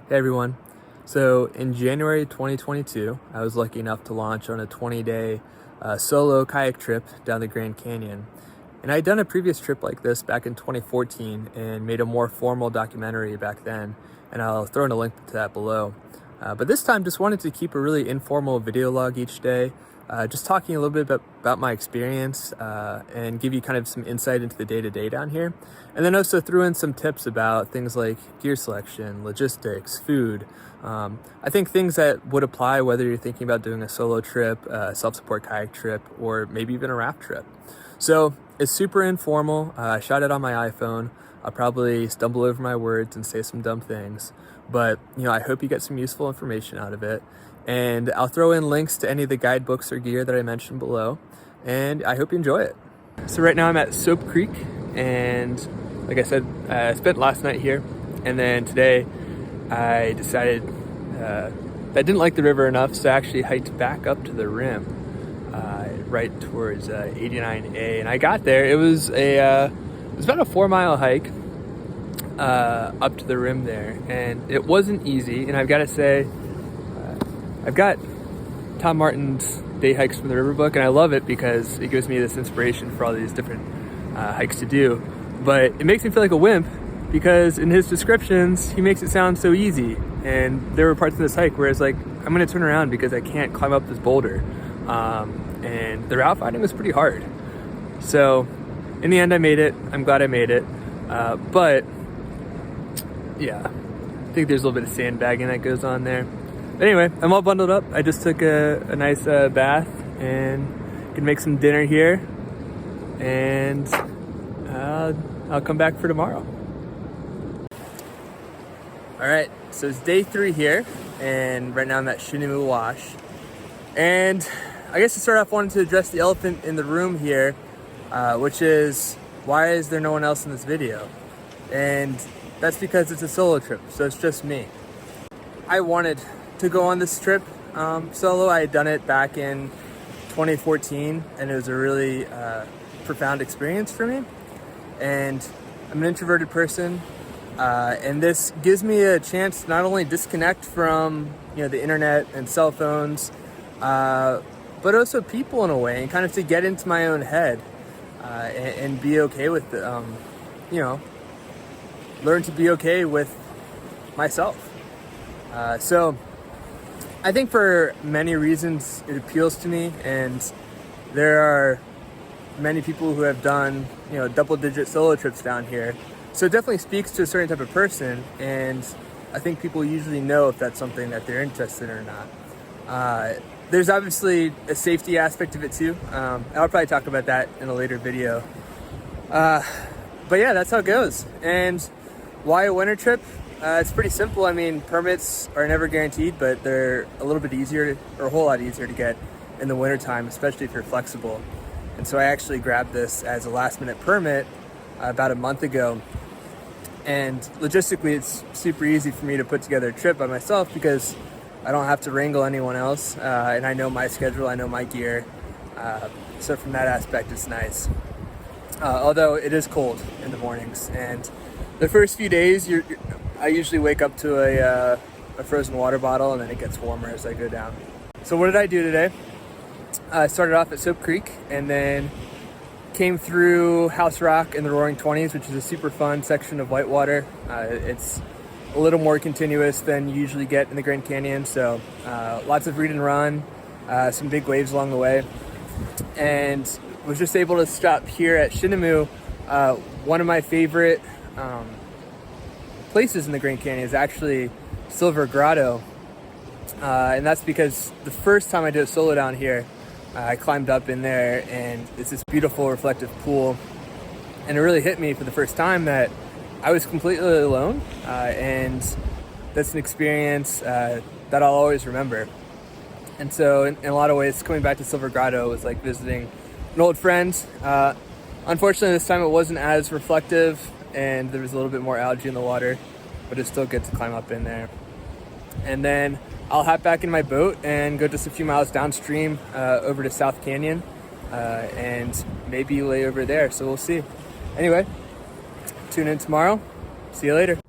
Hey everyone. So in January 2022, I was lucky enough to launch on a 20-day solo kayak trip down the Grand Canyon. And I had done a previous trip like this back in 2014 and made a more formal documentary back then, and I'll throw in a link to that below. But this time just wanted to keep a really informal video log each day, just talking a little bit about my experience and give you kind of some insight into the day-to-day down here. And then also threw in some tips about things like gear selection, logistics, food. I think things that would apply whether you're thinking about doing a solo trip, a self-support kayak trip, or maybe even a raft trip. So it's super informal. I shot it on my iPhone. I'll probably stumble over my words and say some dumb things, but I hope you get some useful information out of it. And I'll throw in links to any of the guidebooks or gear that I mentioned below, and I hope you enjoy it. So right now I'm at Soap Creek, and like I said, I spent last night here, and then today I decided that I didn't like the river enough, so I actually hiked back up to the rim, right towards 89A, and I got there. It was about a 4-mile hike up to the rim there, and it wasn't easy. And I've got to say, I've got Tom Martin's day hikes from the river book, and I love it because it gives me this inspiration for all these different hikes to do. But it makes me feel like a wimp because in his descriptions, he makes it sound so easy. And there were parts of this hike where it's like, I'm going to turn around because I can't climb up this boulder. And the route finding was pretty hard. So in the end, I made it. I'm glad I made it. But yeah, I think there's a little bit of sandbagging that goes on there. Anyway, I'm all bundled up. I just took a nice bath and can make some dinner here, and I'll come back for tomorrow. All right, so it's day 3 here, and right now I'm at Shinumo Wash. And I guess to start off, I wanted to address the elephant in the room here, which is, why is there no one else in this video? And that's because it's a solo trip, so it's just me. I wanted to go on this trip solo. I had done it back in 2014, and it was a really profound experience for me. And I'm an introverted person, and this gives me a chance to not only disconnect from the internet and cell phones, but also people in a way, and kind of to get into my own head and be okay with learn to be okay with myself. So I think for many reasons it appeals to me, and there are many people who have done double-digit solo trips down here. So it definitely speaks to a certain type of person, and I think people usually know if that's something that they're interested in or not. There's obviously a safety aspect of it too. I'll probably talk about that in a later video. But yeah, that's how it goes. And why a winter trip? It's pretty simple. I mean, permits are never guaranteed, but they're a little bit easier, or a whole lot easier to get in the wintertime, especially if you're flexible. And so I actually grabbed this as a last-minute permit about a month ago. And logistically, it's super easy for me to put together a trip by myself because I don't have to wrangle anyone else, and I know my schedule, I know my gear. So from that aspect, it's nice. Although it is cold in the mornings, and the first few days, I usually wake up to a frozen water bottle, and then it gets warmer as I go down. So what did I do today? I started off at Soap Creek, and then came through House Rock in the Roaring 20s, which is a super fun section of whitewater. It's a little more continuous than you usually get in the Grand Canyon, so lots of read and run, some big waves along the way, and was just able to stop here at Shinumo. One of my favorite places in the Grand Canyon is actually Silver Grotto, and that's because the first time I did a solo down here, I climbed up in there, and it's this beautiful reflective pool, and it really hit me for the first time that I was completely alone, and that's an experience that I'll always remember. And so in a lot of ways, coming back to Silver Grotto was like visiting an old friend. Unfortunately, this time it wasn't as reflective, and there was a little bit more algae in the water, but it's still good to climb up in there. And then I'll hop back in my boat and go just a few miles downstream over to South Canyon, and maybe lay over there, so we'll see. Anyway, tune in tomorrow. See you later.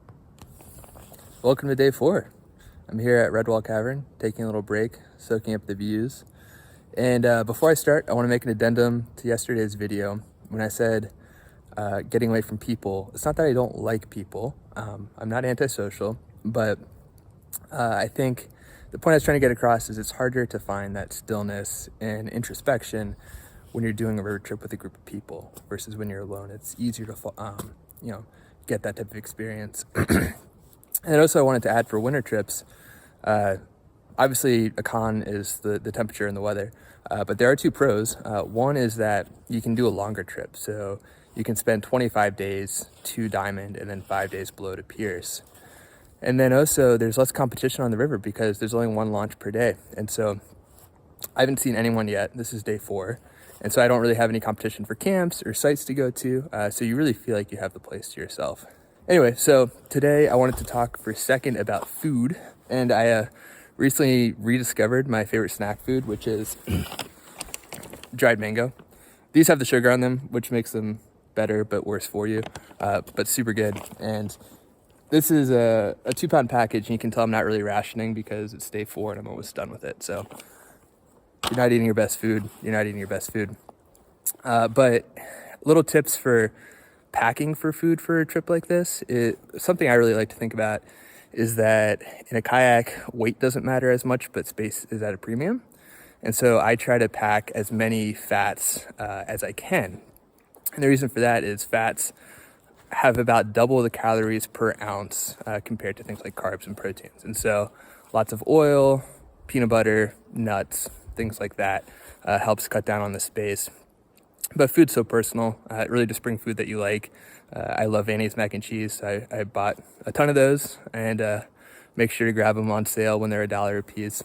Welcome to day 4. I'm here at Redwall Cavern, taking a little break, soaking up the views. And before I start, I want to make an addendum to yesterday's video. When I said getting away from people, it's not that I don't like people. I'm not antisocial, but I think the point I was trying to get across is it's harder to find that stillness and introspection when you're doing a river trip with a group of people versus when you're alone. It's easier to, get that type of experience. And also I wanted to add for winter trips, obviously a con is the temperature and the weather, but there are 2 pros. One is that you can do a longer trip. So you can spend 25 days to Diamond and then 5 days below to Pearce. And then also there's less competition on the river because there's only 1 launch per day. And so I haven't seen anyone yet. This is day 4. And so I don't really have any competition for camps or sites to go to. So you really feel like you have the place to yourself. Anyway, so today I wanted to talk for a second about food, and I recently rediscovered my favorite snack food, which is dried mango. These have the sugar on them, which makes them better but worse for you, but super good. And this is a 2-pound package, and you can tell I'm not really rationing because it's day 4 and I'm almost done with it. So if you're not eating your best food, you're not eating your best food. But little tips for packing for food for a trip like this, something I really like to think about is that in a kayak, weight doesn't matter as much, but space is at a premium. And so I try to pack as many fats as I can. And the reason for that is fats have about double the calories per ounce compared to things like carbs and proteins. And so lots of oil, peanut butter, nuts, things like that helps cut down on the space. But food's so personal. Really just bring food that you like. I love Annie's mac and cheese. I bought a ton of those and make sure to grab them on sale when they're $1 a piece.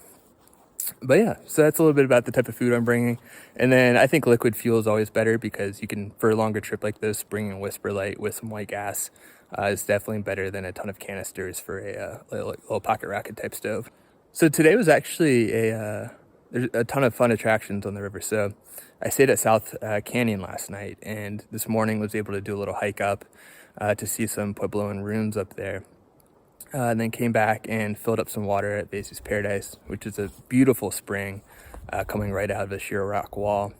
But yeah, so that's a little bit about the type of food I'm bringing. And then I think liquid fuel is always better because you can, for a longer trip like this, bringing a Whisper Light with some white gas is definitely better than a ton of canisters for a little pocket rocket type stove. So today was actually there's a ton of fun attractions on the river. So I stayed at South Canyon last night, and this morning was able to do a little hike up to see some Puebloan ruins up there. And then came back and filled up some water at Vase's Paradise, which is a beautiful spring coming right out of the sheer rock wall.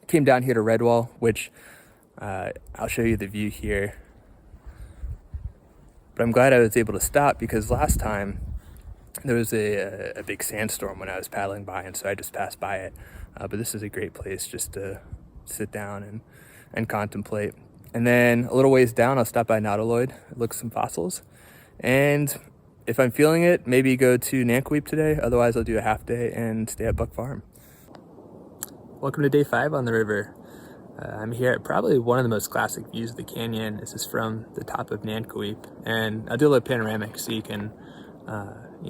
Came down here to Redwall, which I'll show you the view here. But I'm glad I was able to stop because last time there was a big sandstorm when I was paddling by, and so I just passed by it. But this is a great place just to sit down and contemplate. And then a little ways down, I'll stop by Nautiloid, look at some fossils. And if I'm feeling it, maybe go to Nankoweap today. Otherwise, I'll do a half day and stay at Buck Farm. Welcome to day 5 on the river. I'm here at probably one of the most classic views of the canyon. This is from the top of Nankoweap. And I'll do a little panoramic so you can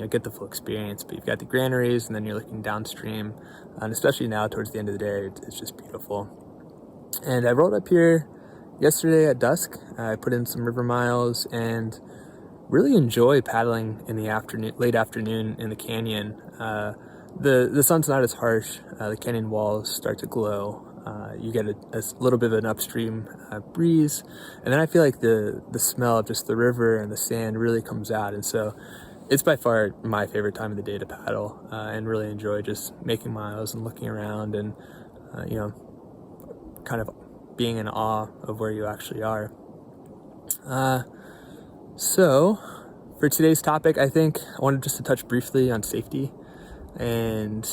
get the full experience. But you've got the granaries, and then you're looking downstream. And especially now towards the end of the day, it's just beautiful. And I rolled up here yesterday at dusk. I put in some river miles and really enjoy paddling in the afternoon, late afternoon in the canyon. The sun's not as harsh. The canyon walls start to glow. You get a little bit of an upstream breeze, and then I feel like the smell of just the river and the sand really comes out. And so it's by far my favorite time of the day to paddle, and really enjoy just making miles and looking around and kind of being in awe of where you actually are. So for today's topic, I think I wanted just to touch briefly on safety, and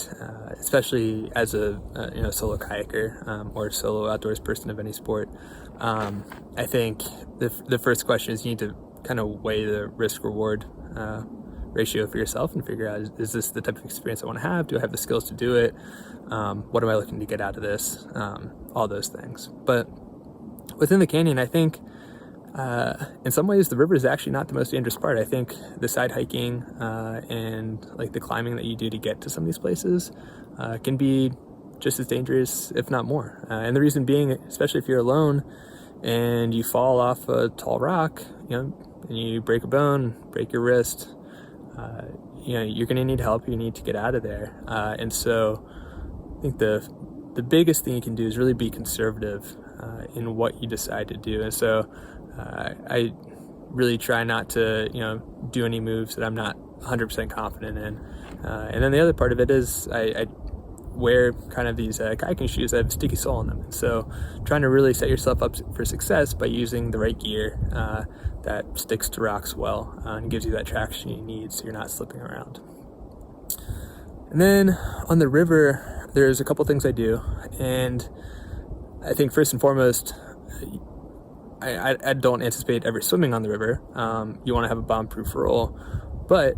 especially as a solo kayaker or solo outdoors person of any sport. I think the first question is you need to kind of weigh the risk-reward ratio for yourself and figure out, is this the type of experience I want to have? Do I have the skills to do it? What am I looking to get out of this? All those things. But within the canyon, I think in some ways the river is actually not the most dangerous part. I think the side hiking and like the climbing that you do to get to some of these places can be just as dangerous, if not more. And the reason being, especially if you're alone and you fall off a tall rock, and you break a bone, break your wrist, you're going to need help. You need to get out of there. And so I think the biggest thing you can do is really be conservative in what you decide to do. And so I really try not to, do any moves that I'm not 100% confident in. And then the other part of it is I wear kind of these kayaking shoes that have sticky sole on them. And so trying to really set yourself up for success by using the right gear that sticks to rocks well and gives you that traction you need so you're not slipping around. And then on the river, there's a couple things I do. And I think first and foremost, I don't anticipate ever swimming on the river. You want to have a bomb-proof roll, but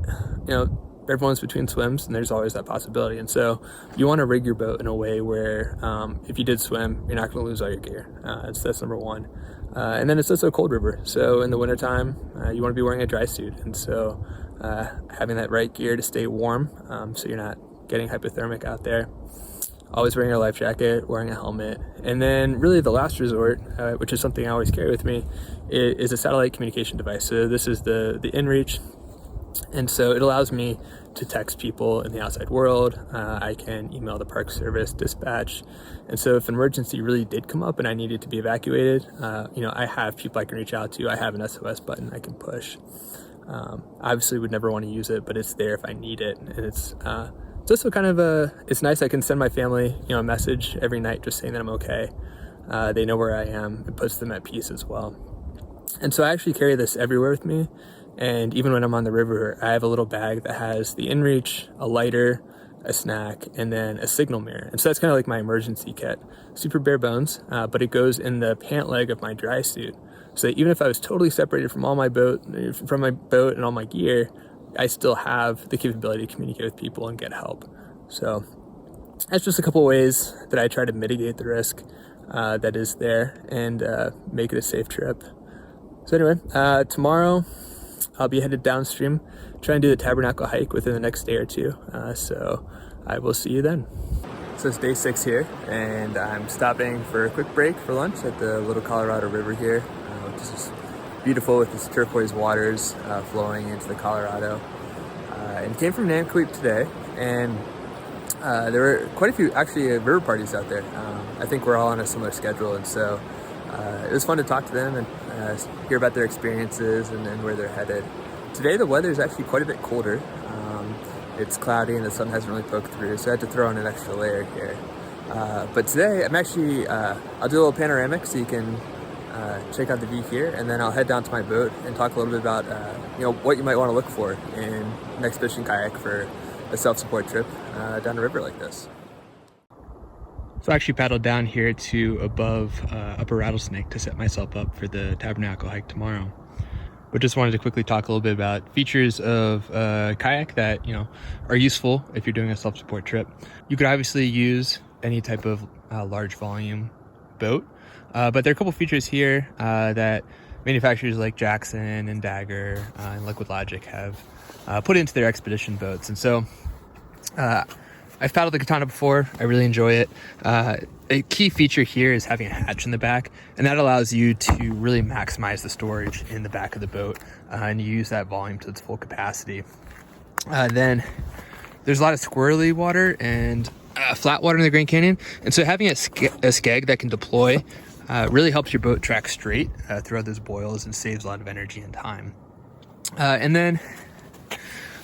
everyone's between swims and there's always that possibility. And so you want to rig your boat in a way where if you did swim, you're not going to lose all your gear. That's number one. And then it's also a cold river. So in the wintertime, you want to be wearing a dry suit. And so having that right gear to stay warm so you're not getting hypothermic out there. Always wearing a life jacket, wearing a helmet. And then really the last resort, which is something I always carry with me, is a satellite communication device. So this is the inReach. And so it allows me to text people in the outside world. I can email the park service, dispatch. And so if an emergency really did come up and I needed to be evacuated, I have people I can reach out to. I have an SOS button I can push. Obviously would never want to use it, but it's there if I need it. And it's also kind of it's nice. I can send my family, a message every night just saying that I'm okay. They know where I am. It puts them at peace as well. And so I actually carry this everywhere with me. And even when I'm on the river, I have a little bag that has the inReach, a lighter, a snack, and then a signal mirror. And so that's kind of like my emergency kit. Super bare bones, but it goes in the pant leg of my dry suit. So that even if I was totally separated from my boat and all my gear, I still have the capability to communicate with people and get help. So that's just a couple ways that I try to mitigate the risk that is there and make it a safe trip. So anyway, tomorrow I'll be headed downstream, trying to do the Tabernacle hike within the next day or two. So I will see you then. So it's day 6 here, and I'm stopping for a quick break for lunch at the Little Colorado River here, which is just beautiful with its turquoise waters flowing into the Colorado. And came from Nankoweap today, and there were quite a few actually river parties out there. I think we're all on a similar schedule, and so it was fun to talk to them and hear about their experiences and where they're headed. Today the weather is actually quite a bit colder. It's cloudy and the sun hasn't really poked through, so I had to throw in an extra layer here. But today I'm actually, I'll do a little panoramic so you can check out the view here, and then I'll head down to my boat and talk a little bit about what you might want to look for in an expedition kayak for a self-support trip down a river like this. So I actually paddled down here to above Upper Rattlesnake to set myself up for the Tabernacle hike tomorrow. But just wanted to quickly talk a little bit about features of kayak that are useful if you're doing a self-support trip. You could obviously use any type of large volume boat, but there are a couple features here that manufacturers like Jackson and Dagger and Liquid Logic have put into their expedition boats. And so I've paddled the Katana before. I really enjoy it. A key feature here is having a hatch in the back, and that allows you to really maximize the storage in the back of the boat and you use that volume to its full capacity. Then there's a lot of squirrely water and flat water in the Grand Canyon, and so having a skeg that can deploy really helps your boat track straight throughout those boils and saves a lot of energy and time. And then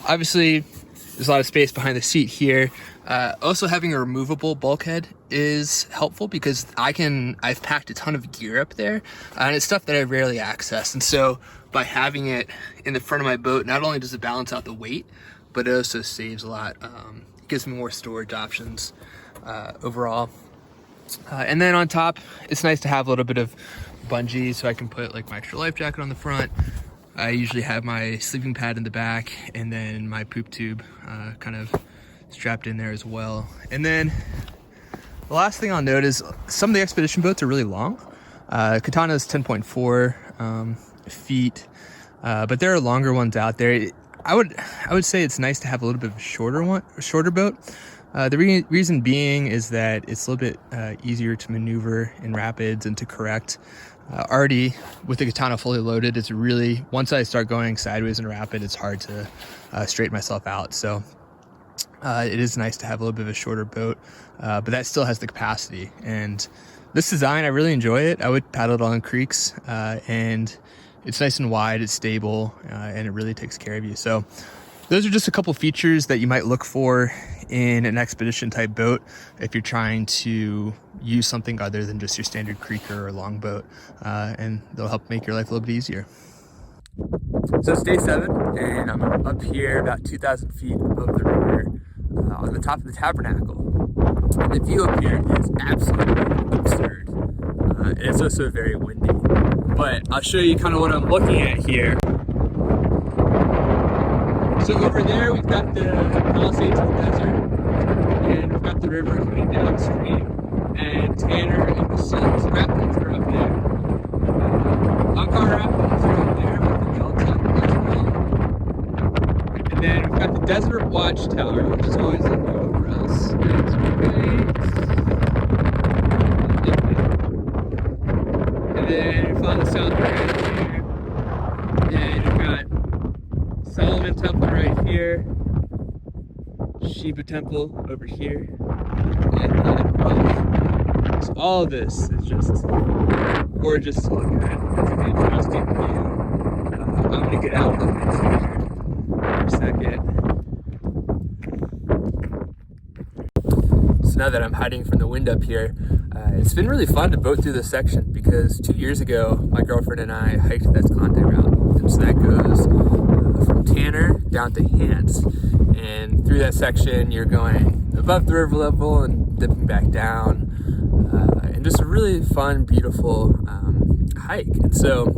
obviously there's a lot of space behind the seat here. Also having a removable bulkhead is helpful because I've packed a ton of gear up there and it's stuff that I rarely access. And so by having it in the front of my boat, not only does it balance out the weight, but it also saves a lot. It gives me more storage options overall. And then on top, it's nice to have a little bit of bungee so I can put like my extra life jacket on the front. I usually have my sleeping pad in the back and then my poop tube kind of strapped in there as well. And then the last thing I'll note is some of the expedition boats are really long. Katana is 10.4 feet, but there are longer ones out there. I would say it's nice to have a little bit of a shorter boat. The reason being is that it's a little bit easier to maneuver in rapids and to correct. Already with the Katana fully loaded, it's really, once I start going sideways in a rapid, it's hard to straighten myself out. So it is nice to have a little bit of a shorter boat, but that still has the capacity. And this design, I really enjoy it. I would paddle it on creeks and it's nice and wide, it's stable, and it really takes care of you. So those are just a couple features that you might look for in an expedition type boat if you're trying to use something other than just your standard creeker or longboat, and they'll help make your life a little bit easier. So it's day 7, and I'm up here about 2,000 feet above the river on the top of the Tabernacle. And the view up here is absolutely absurd. It's also very windy. But I'll show you kind of what I'm looking at here. So over there we've got the Palisades of the desert, and we've got the river coming downstream, and Tanner and the Sun's rapids are up there. Encore rapids are up there with the Delta as well. And then we've got the Desert Watchtower, which is always looking over us. It's great. And then we follow the south right here. And we've got Solomon Temple right here, Shiva Temple over here, and then so all of this is just gorgeous to look at. It's a fantastic view. I'm gonna get out of the picture for a second. So now that I'm hiding from the wind up here, it's been really fun to boat through this section because 2 years ago, my girlfriend and I hiked that Escalante route. And so that goes from Tanner down to Hance. And through that section, you're going above the river level and dipping back down. And just a really fun, beautiful hike. And so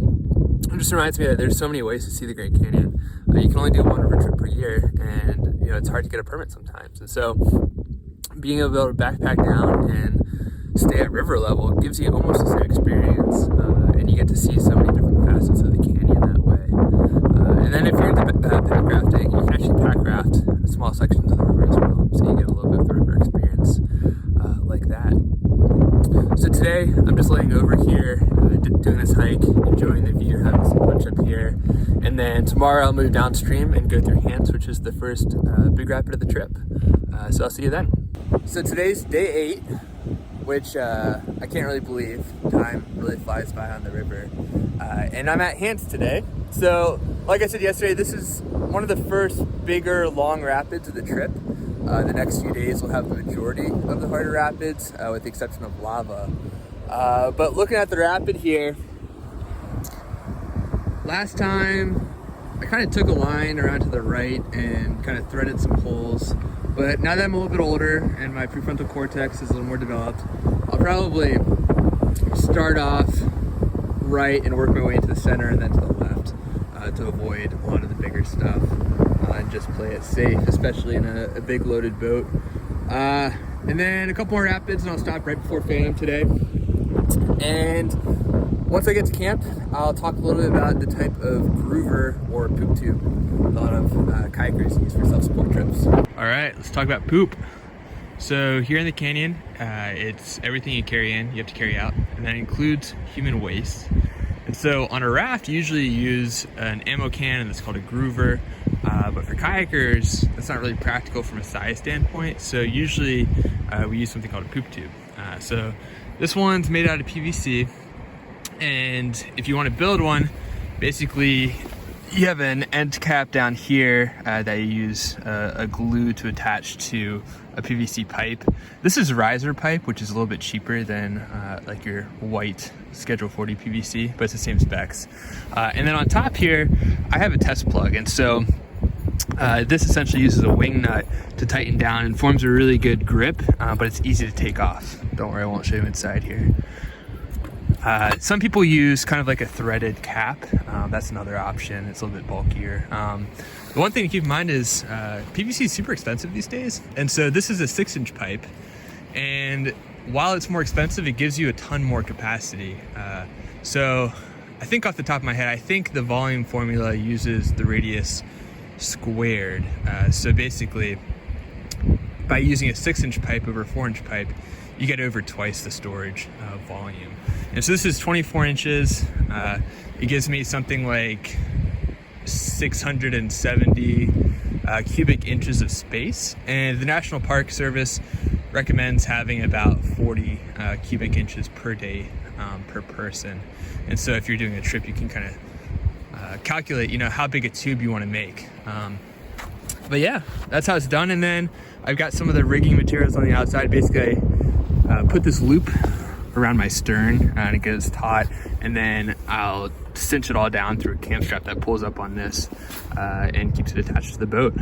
it just reminds me that there's so many ways to see the Grand Canyon. You can only do one river trip per year, and you know it's hard to get a permit sometimes. And so being able to backpack down and stay at river level gives you almost the same experience, and you get to see so many different facets of the canyon that way. And then if you're into pack rafting, you can actually pack raft small sections of the river as well, so you get a little bit of the river experience like that. So today I'm just laying over here, doing this hike, enjoying the view, having some lunch up here, and then tomorrow I'll move downstream and go through Hance, which is the first big rapid of the trip. So I'll see you then. So today's day 8, which I can't really believe. Time really flies by on the river. And I'm at Hance today. So, like I said yesterday, this is one of the first bigger long rapids of the trip. The next few days will have the majority of the harder rapids, with the exception of lava. But looking at the rapid here, last time I kind of took a line around to the right and kind of threaded some holes. But now that I'm a little bit older and my prefrontal cortex is a little more developed, I'll probably start off right and work my way into the center and then to the left to avoid a lot of the bigger stuff and just play it safe, especially in a big loaded boat. And then a couple more rapids and I'll stop right before Phantom today. And once I get to camp, I'll talk a little bit about the type of groover or poop tube a lot of kayakers use for self-support trips. All right, let's talk about poop. So here in the canyon, it's everything you carry in, you have to carry out, and that includes human waste. And so on a raft, you usually use an ammo can, and that's called a groover. But for kayakers, that's not really practical from a size standpoint. So usually we use something called a poop tube. So this one's made out of PVC. And if you want to build one, basically you have an end cap down here that you use a glue to attach to a PVC pipe. This is riser pipe, which is a little bit cheaper than like your white Schedule 40 PVC, but it's the same specs. And then on top here, I have a test plug. And so this essentially uses a wing nut to tighten down and forms a really good grip, but it's easy to take off. Don't worry, I won't show you inside here. Some people use kind of like a threaded cap. That's another option. It's a little bit bulkier. The one thing to keep in mind is PVC is super expensive these days. And so this is a 6-inch pipe. And while it's more expensive, it gives you a ton more capacity. So I think off the top of my head, I think the volume formula uses the radius squared. So basically, by using a 6-inch pipe over a 4-inch pipe, you get over twice the storage volume. And so this is 24 inches. It gives me something like 670 cubic inches of space. And the National Park Service recommends having about 40 cubic inches per day per person. And so if you're doing a trip, you can kind of calculate, you know, how big a tube you want to make. But yeah, that's how it's done. And then I've got some of the rigging materials on the outside. Basically, I put this loop around my stern and it gets taut, and then I'll cinch it all down through a cam strap that pulls up on this and keeps it attached to the boat.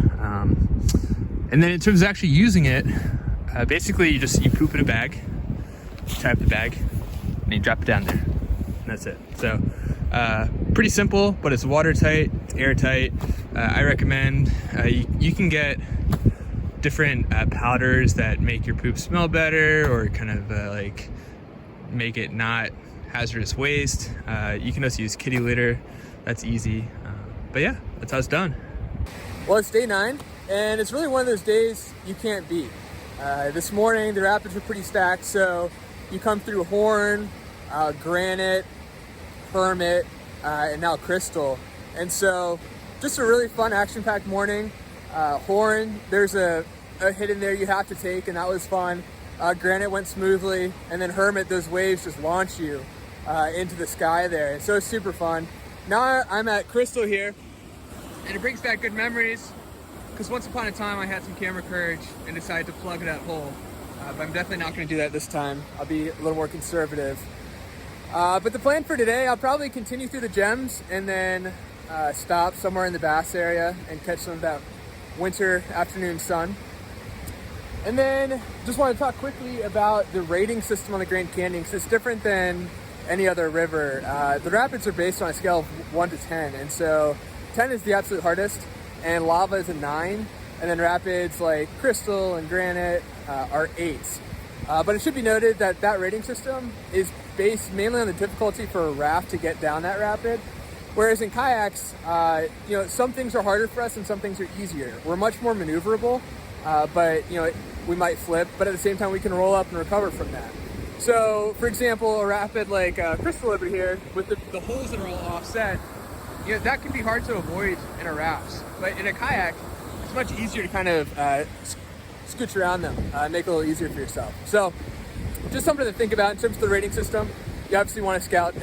And then in terms of actually using it, basically you poop in a bag, tie up the bag, and you drop it down there, and that's it. So pretty simple, but it's watertight, it's airtight. I recommend you can get different powders that make your poop smell better, or kind of like make it not hazardous waste. You can also use kitty litter, that's easy. But yeah, that's how it's done. Well, it's day 9, and it's really one of those days you can't beat. This morning the rapids were pretty stacked, so you come through Horn, Granite, Hermit, and now Crystal. And so just a really fun action-packed morning. Horn, there's a hit in there you have to take, and that was fun. Granite went smoothly, and then Hermit, those waves just launch you into the sky there. And so it's super fun. Now I'm at Crystal here, and it brings back good memories, because once upon a time I had some camera courage and decided to plug that hole. But I'm definitely not going to do that this time. I'll be a little more conservative. But the plan for today, I'll probably continue through the gems and then stop somewhere in the Bass area and catch some of that winter afternoon sun. And then just want to talk quickly about the rating system on the Grand Canyon, because it's different than any other river. The rapids are based on a scale of 1 to 10, and so 10 is the absolute hardest, and lava is a 9, and then rapids like Crystal and Granite are 8s. But it should be noted that that rating system is based mainly on the difficulty for a raft to get down that rapid. Whereas in kayaks, you know, some things are harder for us and some things are easier. We're much more maneuverable, but you know, we might flip, but at the same time we can roll up and recover from that. So for example, a rapid like Crystal over here with the holes that are all offset, you know, that can be hard to avoid in a raft. But in a kayak, it's much easier to kind of scooch around them, make it a little easier for yourself. So just something to think about in terms of the rating system. You obviously want to scout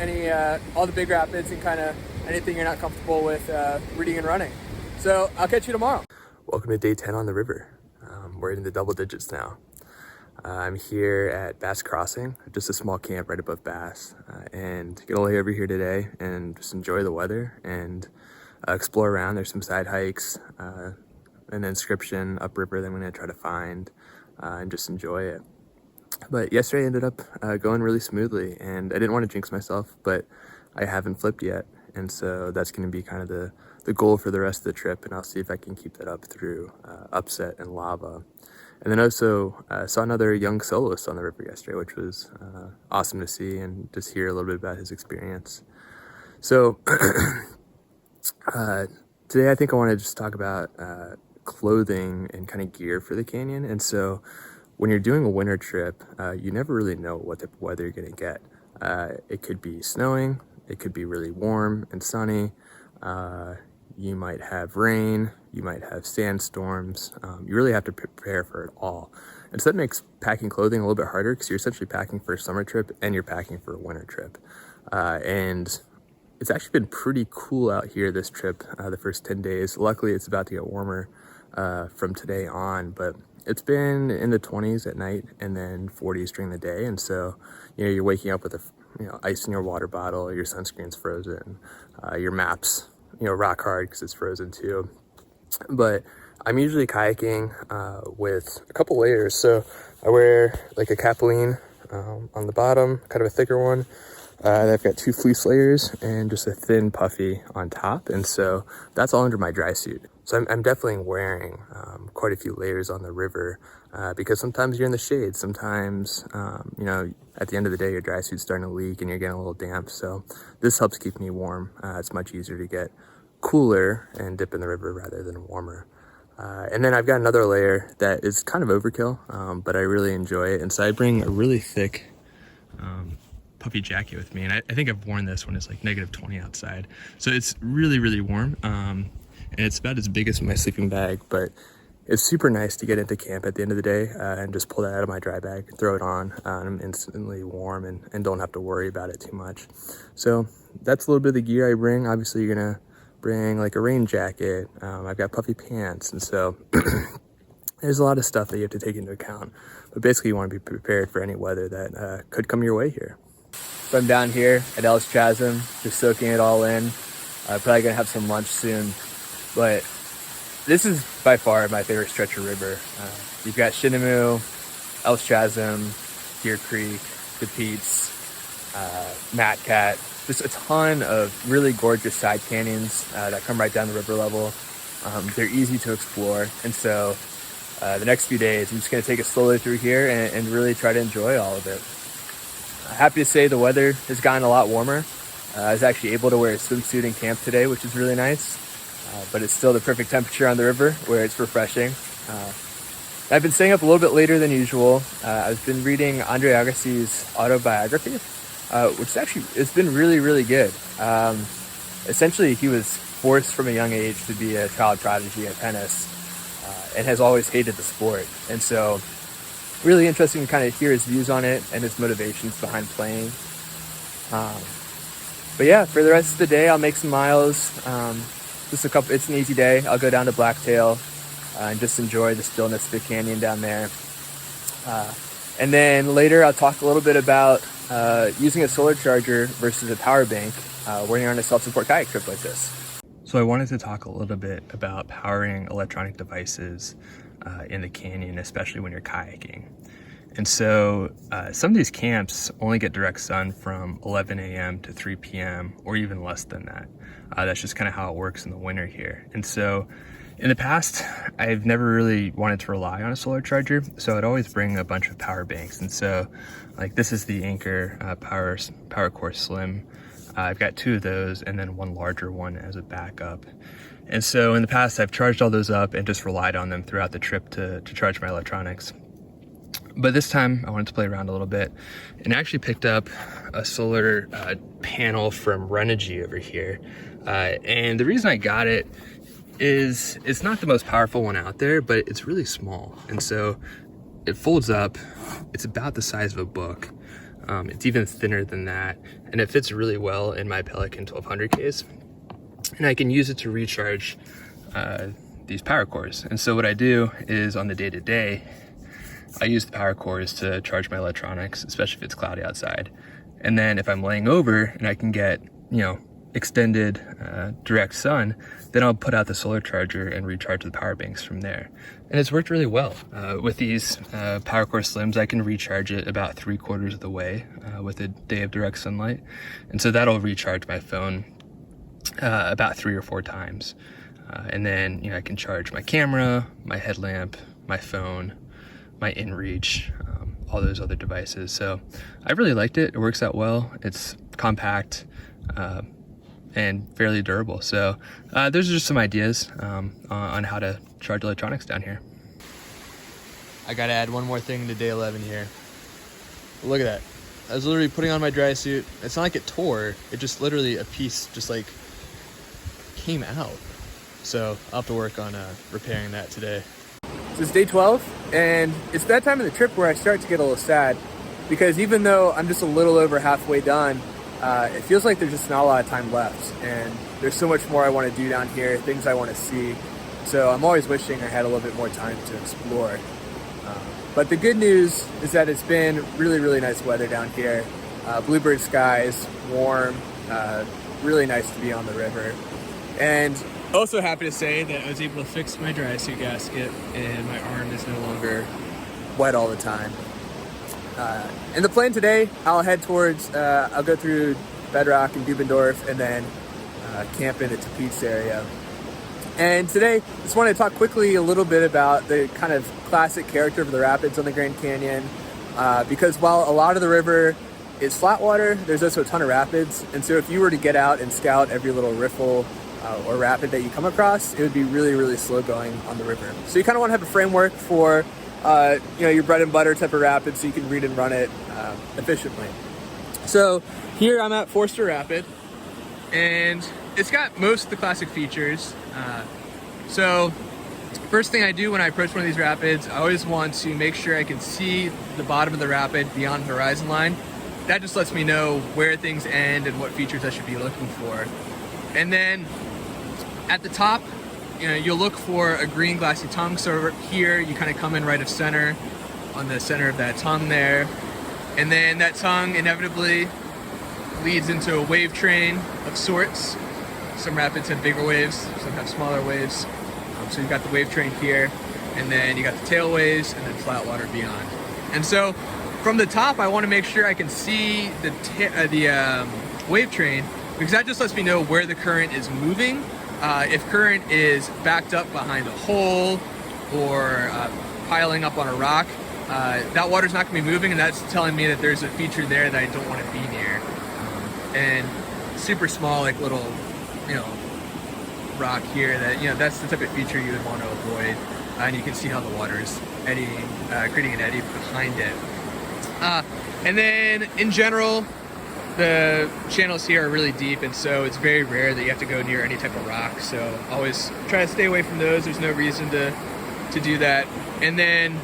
all the big rapids and kind of anything you're not comfortable with reading and running. So I'll catch you tomorrow. Welcome to day 10 on the river. We're in the double digits now. I'm here at Bass Crossing, just a small camp right above Bass, and gonna lay over here today and just enjoy the weather and explore around. There's some side hikes, an inscription upriver that I'm gonna try to find and just enjoy it. But yesterday ended up going really smoothly, and I didn't want to jinx myself, but I haven't flipped yet, and so that's going to be kind of the goal for the rest of the trip, and I'll see if I can keep that up through upset and lava. And then also saw another young soloist on the river yesterday, which was awesome to see and just hear a little bit about his experience. So today I think I want to just talk about clothing and kind of gear for the canyon. And so when you're doing a winter trip, you never really know what type of weather you're going to get. It could be snowing, it could be really warm and sunny, you might have rain, you might have sandstorms. You really have to prepare for it all. And so that makes packing clothing a little bit harder, because you're essentially packing for a summer trip and you're packing for a winter trip. And it's actually been pretty cool out here this trip, the first 10 days. Luckily, it's about to get warmer from today on, but it's been in the 20s at night and then 40s during the day. And so, you know, you're waking up with ice in your water bottle, your sunscreen's frozen, your maps, rock hard because it's frozen too. But I'm usually kayaking with a couple layers. So I wear like a capeline on the bottom, kind of a thicker one. I've got 2 fleece layers and just a thin puffy on top. And so that's all under my dry suit. So I'm definitely wearing quite a few layers on the river because sometimes you're in the shade. Sometimes, at the end of the day, your dry suit's starting to leak and you're getting a little damp. So this helps keep me warm. It's much easier to get cooler and dip in the river rather than warmer. And then I've got another layer that is kind of overkill, but I really enjoy it. And so I bring a really thick puffy jacket with me, and I think I've worn this when it's like -20 outside, so it's really, really warm, and it's about as big as my sleeping bag, but It's super nice to get into camp at the end of the day and just pull that out of my dry bag, throw it on. I'm instantly warm and don't have to worry about it too much. So that's a little bit of the gear I bring. Obviously, you're gonna bring like a rain jacket. I've got puffy pants, and so there's a lot of stuff that you have to take into account. But basically, you want to be prepared for any weather that could come your way here. So I'm down here at Elves Chasm, just soaking it all in. Probably gonna have some lunch soon, but this is by far my favorite stretch of river. You've got Shinumo, Elves Chasm, Deer Creek, the Peats, Matt Cat, just a ton of really gorgeous side canyons that come right down the river level. They're easy to explore, and so the next few days I'm just gonna take it slowly through here and really try to enjoy all of it. Happy to say the weather has gotten a lot warmer. I was actually able to wear a swimsuit in camp today, which is really nice. But it's still the perfect temperature on the river where it's refreshing. I've been staying up a little bit later than usual. I've been reading Andre Agassi's autobiography, which actually, it's been really, really good. Essentially, he was forced from a young age to be a child prodigy at tennis and has always hated the sport. And so really interesting to kind of hear his views on it and his motivations behind playing. But yeah, for the rest of the day, I'll make some miles. It's an easy day. I'll go down to Blacktail and just enjoy the stillness of the canyon down there. And then later I'll talk a little bit about using a solar charger versus a power bank when you're on a self-support kayak trip like this. So I wanted to talk a little bit about powering electronic devices in the canyon, especially when you're kayaking. And so some of these camps only get direct sun from 11 a.m. to 3 p.m. or even less than that. That's just kind of how it works in the winter here. And so in the past, I've never really wanted to rely on a solar charger, so I'd always bring a bunch of power banks. And so like this is the Anchor Power Core Slim. I've got 2 of those and then one larger one as a backup. And so in the past, I've charged all those up and just relied on them throughout the trip to charge my electronics. But this time I wanted to play around a little bit and actually picked up a solar panel from Renogy over here. And the reason I got it is it's not the most powerful one out there, but it's really small. And so it folds up, it's about the size of a book. It's even thinner than that. And it fits really well in my Pelican 1200 case. And I can use it to recharge these power cores. And so what I do is on the day-to-day, I use the power cores to charge my electronics, especially if it's cloudy outside. And then if I'm laying over and I can get, extended direct sun, then I'll put out the solar charger and recharge the power banks from there. And it's worked really well. With these Power Core Slims, I can recharge it about 3/4 of the way with a day of direct sunlight. And so that'll recharge my phone about 3 or 4 times. And then, I can charge my camera, my headlamp, my phone, my InReach, all those other devices. So I really liked it. It works out well. It's compact and fairly durable. So those are just some ideas on how to charge electronics down here. I gotta add one more thing to day 11 here. Look at that. I was literally putting on my dry suit. It's not like it tore. It just literally a piece just like came out. So I'll have to work on repairing that today. So it's day 12, and it's that time of the trip where I start to get a little sad, because even though I'm just a little over halfway done, it feels like there's just not a lot of time left, and there's so much more I want to do down here, things I want to see. So I'm always wishing I had a little bit more time to explore. But the good news is that it's been really, really nice weather down here. Bluebird skies, warm, really nice to be on the river. And also happy to say that I was able to fix my dry suit gasket and my arm is no longer wet all the time. And the plan today, I'll head towards, I'll go through Bedrock and Dubendorf and then camp in the Tapeats area. And today, I just want to talk quickly a little bit about the kind of classic character of the rapids on the Grand Canyon. Because while a lot of the river is flat water, there's also a ton of rapids. And so if you were to get out and scout every little riffle or rapid that you come across, it would be really, really slow going on the river. So you kind of want to have a framework for your bread and butter type of rapid so you can read and run it efficiently. So here I'm at Forster Rapid, and it's got most of the classic features. So First thing I do when I approach one of these rapids, I always want to make sure I can see the bottom of the rapid beyond the horizon line. That just lets me know where things end and what features I should be looking for. And then at the top, you'll look for a green glassy tongue. So here you kind of come in right of center on the center of that tongue there. And then that tongue inevitably leads into a wave train of sorts. Some rapids have bigger waves, some have smaller waves. So you've got the wave train here, and then you got the tail waves, and then flat water beyond. And so from the top, I want to make sure I can see the wave train, because that just lets me know where the current is moving. If current is backed up behind a hole or piling up on a rock, that water's not going to be moving, and that's telling me that there's a feature there that I don't want to be near. And super small, like little, rock here that, that's the type of feature you would want to avoid. And you can see how the water is eddying, creating an eddy behind it. And then in general, the channels here are really deep, and so it's very rare that you have to go near any type of rock. So always try to stay away from those. There's no reason to do that. And then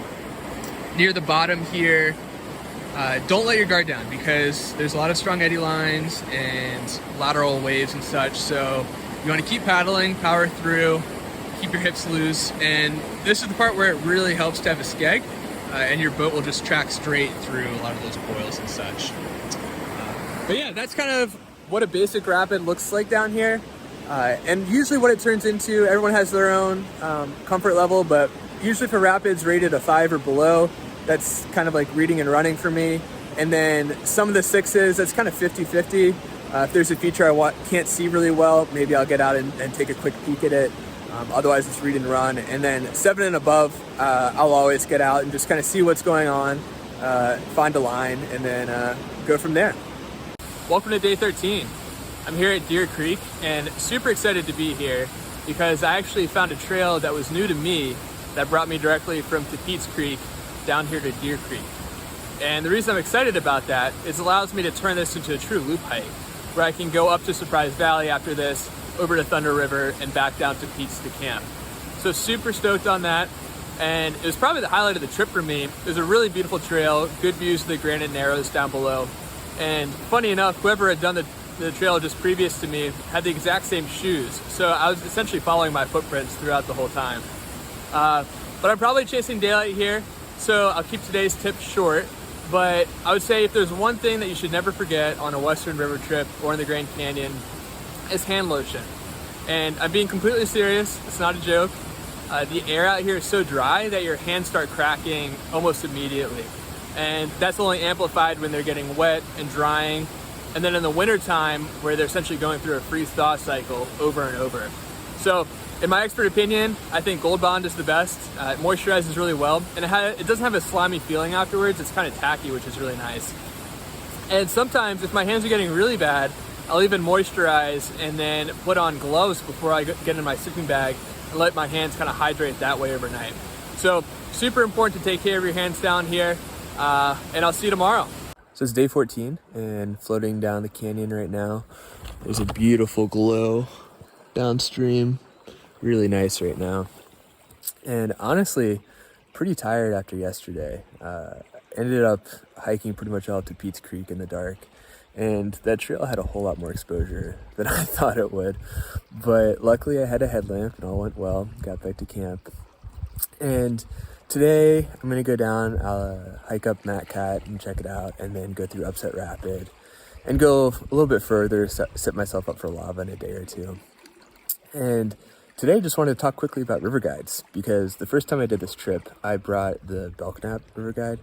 near the bottom here, don't let your guard down, because there's a lot of strong eddy lines and lateral waves and such. So you want to keep paddling, power through, keep your hips loose. And this is the part where it really helps to have a skeg, and your boat will just track straight through a lot of those boils and such. But yeah, that's kind of what a basic rapid looks like down here. And usually what it turns into, everyone has their own comfort level, but usually for rapids rated a 5 or below, that's kind of like reading and running for me. And then some of the 6s, that's kind of 50-50. If there's a feature I can't see really well, maybe I'll get out and take a quick peek at it. Otherwise it's read and run. And then 7 and above, I'll always get out and just kind of see what's going on, find a line, and then go from there. Welcome to day 13. I'm here at Deer Creek and super excited to be here because I actually found a trail that was new to me that brought me directly from Tapeats Creek down here to Deer Creek. And the reason I'm excited about that is it allows me to turn this into a true loop hike, where I can go up to Surprise Valley after this, over to Thunder River, and back down to Pete's to camp. So super stoked on that. And it was probably the highlight of the trip for me. It was a really beautiful trail, good views of the Granite Narrows down below. And funny enough, whoever had done the trail just previous to me had the exact same shoes. So I was essentially following my footprints throughout the whole time. But I'm probably chasing daylight here, so I'll keep today's tip short. But I would say if there's one thing that you should never forget on a Western River trip or in the Grand Canyon, it's hand lotion. And I'm being completely serious, it's not a joke. The air out here is so dry that your hands start cracking almost immediately. And that's only amplified when they're getting wet and drying. And then in the winter time, where they're essentially going through a freeze-thaw cycle over and over. So in my expert opinion, I think Gold Bond is the best. It moisturizes really well, and it doesn't have a slimy feeling afterwards. It's kind of tacky, which is really nice. And sometimes, if my hands are getting really bad, I'll even moisturize and then put on gloves before I get in my sleeping bag and let my hands kind of hydrate that way overnight. So super important to take care of your hands down here, and I'll see you tomorrow. So it's day 14 and floating down the canyon right now. There's a beautiful glow downstream. Really nice right now. And honestly, pretty tired after yesterday. Ended up hiking pretty much all to Pete's Creek in the dark. And that trail had a whole lot more exposure than I thought it would. But luckily I had a headlamp and all went well. Got back to camp. And today I'm gonna go down, hike up Matt Cat and check it out, and then go through Upset Rapid and go a little bit further, set myself up for lava in a day or two. And today, just wanted to talk quickly about river guides, because the first time I did this trip, I brought the Belknap river guide.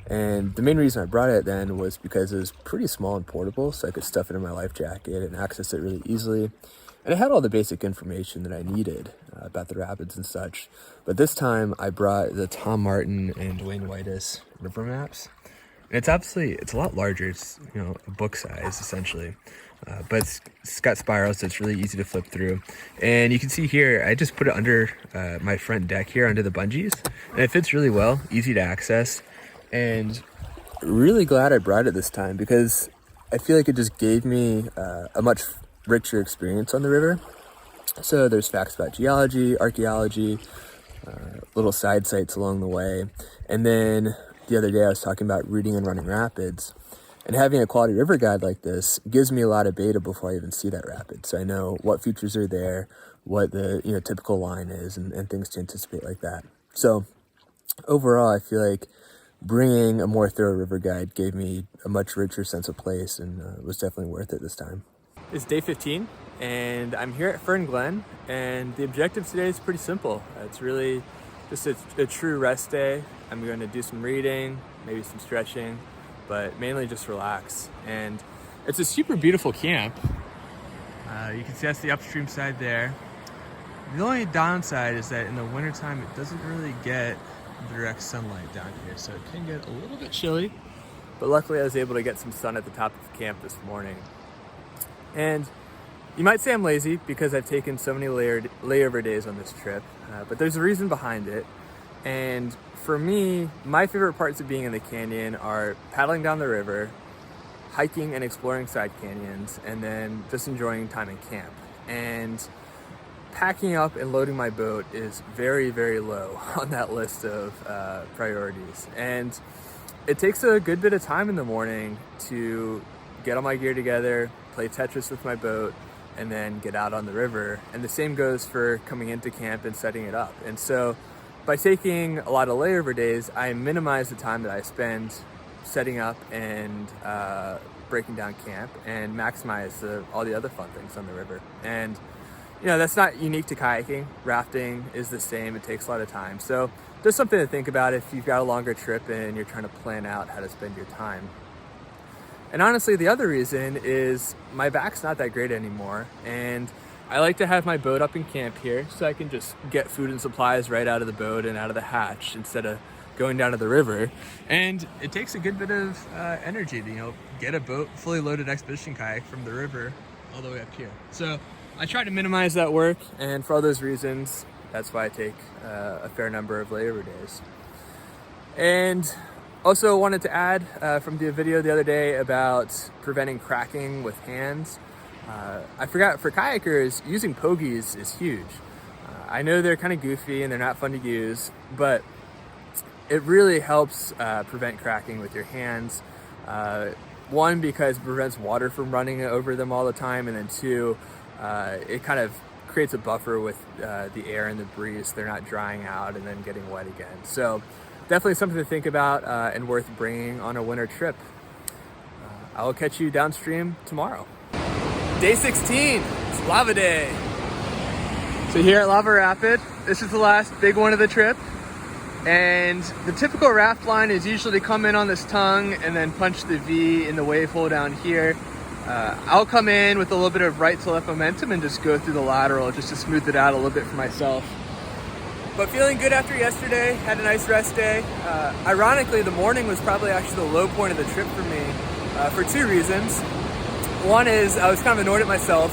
And the main reason I brought it then was because it was pretty small and portable, so I could stuff it in my life jacket and access it really easily. And it had all the basic information that I needed about the rapids and such. But this time, I brought the Tom Martin and Dwayne Whitus river maps. And it's a lot larger. It's, a book size, essentially. But it's got spirals, so it's really easy to flip through. And you can see here, I just put it under my front deck here, under the bungees. And it fits really well, easy to access. And really glad I brought it this time, because I feel like it just gave me a much richer experience on the river. So there's facts about geology, archaeology, little side sites along the way. And then the other day I was talking about reading and running rapids. And having a quality river guide like this gives me a lot of data before I even see that rapid. So I know what features are there, what the typical line is, and things to anticipate like that. So overall, I feel like bringing a more thorough river guide gave me a much richer sense of place, and was definitely worth it this time. It's day 15, and I'm here at Fern Glen, and the objective today is pretty simple. It's really just a true rest day. I'm going to do some reading, maybe some stretching, but mainly just relax. And it's a super beautiful camp. You can see that's the upstream side there. The only downside is that in the wintertime, it doesn't really get direct sunlight down here, so it can get a little bit chilly. But luckily I was able to get some sun at the top of camp this morning. And you might say I'm lazy because I've taken so many layover days on this trip, but there's a reason behind it. And for me, my favorite parts of being in the canyon are paddling down the river, hiking and exploring side canyons, and then just enjoying time in camp. And packing up and loading my boat is very, very low on that list of priorities. And it takes a good bit of time in the morning to get all my gear together, play Tetris with my boat, and then get out on the river. And the same goes for coming into camp and setting it up. And so by taking a lot of layover days, I minimize the time that I spend setting up and breaking down camp, and maximize all the other fun things on the river. And that's not unique to kayaking. Rafting is the same. It takes a lot of time. So just something to think about if you've got a longer trip and you're trying to plan out how to spend your time. And honestly, the other reason is my back's not that great anymore. And I like to have my boat up in camp here so I can just get food and supplies right out of the boat and out of the hatch instead of going down to the river. And it takes a good bit of energy to get a boat fully loaded expedition kayak from the river all the way up here. So I try to minimize that work, and for all those reasons, that's why I take a fair number of layover days. And also wanted to add from the video the other day about preventing cracking with hands. I forgot, for kayakers, using pogies is huge. I know they're kind of goofy and they're not fun to use, but it really helps prevent cracking with your hands. One, because it prevents water from running over them all the time, and then two, it kind of creates a buffer with the air and the breeze so they're not drying out and then getting wet again. So definitely something to think about and worth bringing on a winter trip. I will catch you downstream tomorrow. Day 16, it's lava day. So here at Lava Rapid, this is the last big one of the trip. And the typical raft line is usually to come in on this tongue and then punch the V in the wave hole down here. I'll come in with a little bit of right to left momentum and just go through the lateral just to smooth it out a little bit for myself. But feeling good after yesterday, had a nice rest day. Ironically, the morning was probably actually the low point of the trip for me for two reasons. One is I was kind of annoyed at myself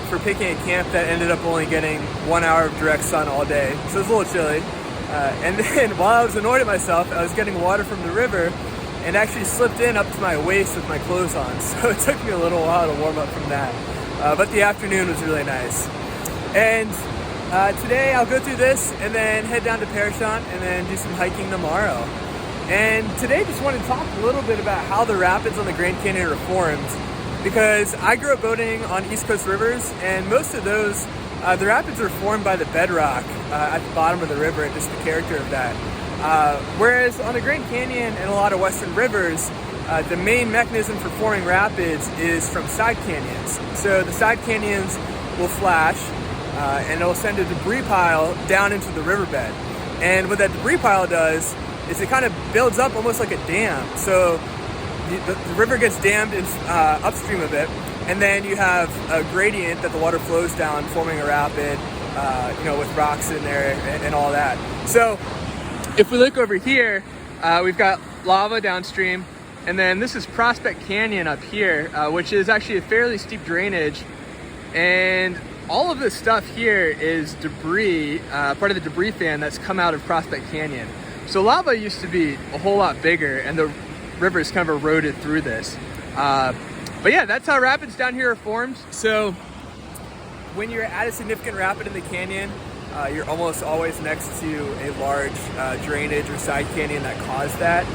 for picking a camp that ended up only getting 1 hour of direct sun all day. So it was a little chilly. And then while I was annoyed at myself, I was getting water from the river and actually slipped in up to my waist with my clothes on. So it took me a little while to warm up from that. But the afternoon was really nice. And today I'll go through this and then head down to Parashant and then do some hiking tomorrow. And today just want to talk a little bit about how the rapids on the Grand Canyon are formed, because I grew up boating on East Coast rivers, and most of those, the rapids are formed by the bedrock at the bottom of the river and just the character of that. Whereas on the Grand Canyon and a lot of western rivers, the main mechanism for forming rapids is from side canyons. So the side canyons will flash and it'll send a debris pile down into the riverbed. And what that debris pile does is it kind of builds up almost like a dam. So the river gets dammed upstream of it, and then you have a gradient that the water flows down, forming a rapid, with rocks in there and all that. So if we look over here, we've got lava downstream, and then this is Prospect Canyon up here, which is actually a fairly steep drainage. And all of this stuff here is debris, part of the debris fan that's come out of Prospect Canyon. So lava used to be a whole lot bigger, and the river's kind of eroded through this. But yeah, that's how rapids down here are formed. So when you're at a significant rapid in the canyon, you're almost always next to a large drainage or side canyon that caused that.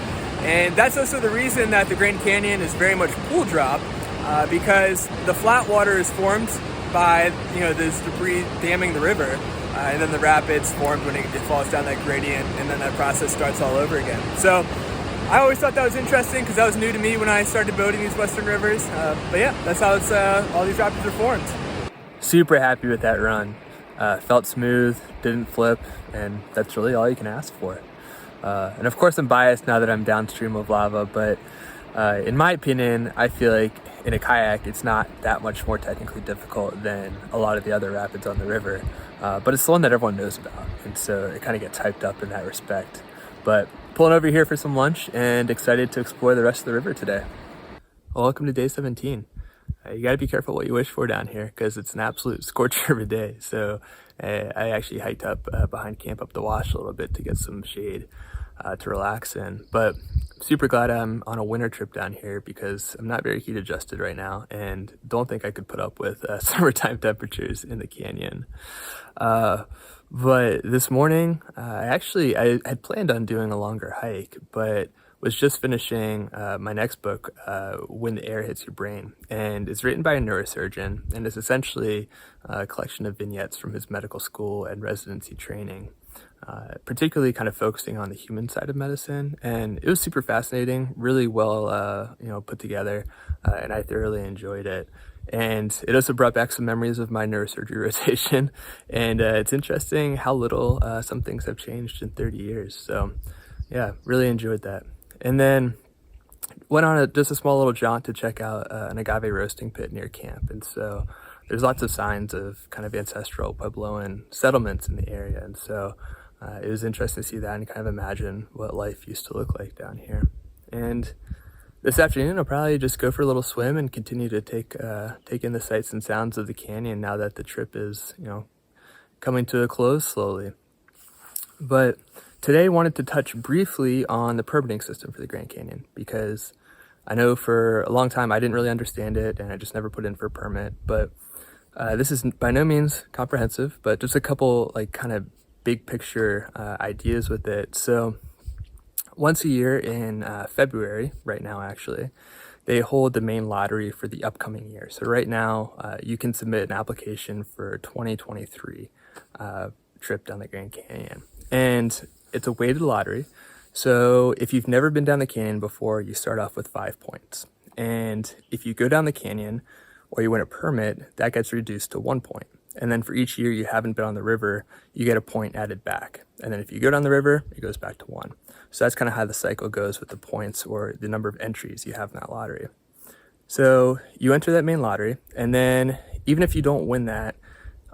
And that's also the reason that the Grand Canyon is very much pool drop, because the flat water is formed by this debris damming the river, and then the rapids formed when it falls down that gradient, and then that process starts all over again. So I always thought that was interesting because that was new to me when I started boating these western rivers. But yeah, that's how all these rapids are formed. Super happy with that run. Felt smooth, didn't flip, and that's really all you can ask for. And of course I'm biased now that I'm downstream of lava, but in my opinion, I feel like in a kayak, it's not that much more technically difficult than a lot of the other rapids on the river. But it's the one that everyone knows about, and so it kind of gets hyped up in that respect. But pulling over here for some lunch and excited to explore the rest of the river today. Well, welcome to day 17. You gotta be careful what you wish for down here because it's an absolute scorcher of a day. So I actually hiked up behind camp up the wash a little bit to get some shade to relax in. But I'm super glad I'm on a winter trip down here because I'm not very heat adjusted right now and don't think I could put up with summertime temperatures in the canyon. But this morning, I had planned on doing a longer hike, but was just finishing my next book, When the Air Hits Your Brain. And it's written by a neurosurgeon, and it's essentially a collection of vignettes from his medical school and residency training, particularly kind of focusing on the human side of medicine. And it was super fascinating, really well put together, and I thoroughly enjoyed it. And it also brought back some memories of my neurosurgery rotation. And it's interesting how little some things have changed in 30 years. So yeah, really enjoyed that. And then went on just a small little jaunt to check out an agave roasting pit near camp. And so there's lots of signs of kind of ancestral Puebloan settlements in the area. And so it was interesting to see that and kind of imagine what life used to look like down here. And this afternoon, I'll probably just go for a little swim and continue to take in the sights and sounds of the canyon now that the trip is, coming to a close slowly. But today I wanted to touch briefly on the permitting system for the Grand Canyon because I know for a long time I didn't really understand it and I just never put in for a permit. But this is by no means comprehensive, but just a couple kind of big picture ideas with it. So once a year in February, right now actually, they hold the main lottery for the upcoming year. So right now you can submit an application for 2023 trip down the Grand Canyon. And it's a weighted lottery. So if you've never been down the canyon before, you start off with 5 points. And if you go down the canyon or you win a permit, that gets reduced to 1 point. And then for each year you haven't been on the river, you get a point added back. And then if you go down the river, it goes back to 1. So that's kind of how the cycle goes with the points or the number of entries you have in that lottery. So you enter that main lottery, and then even if you don't win that,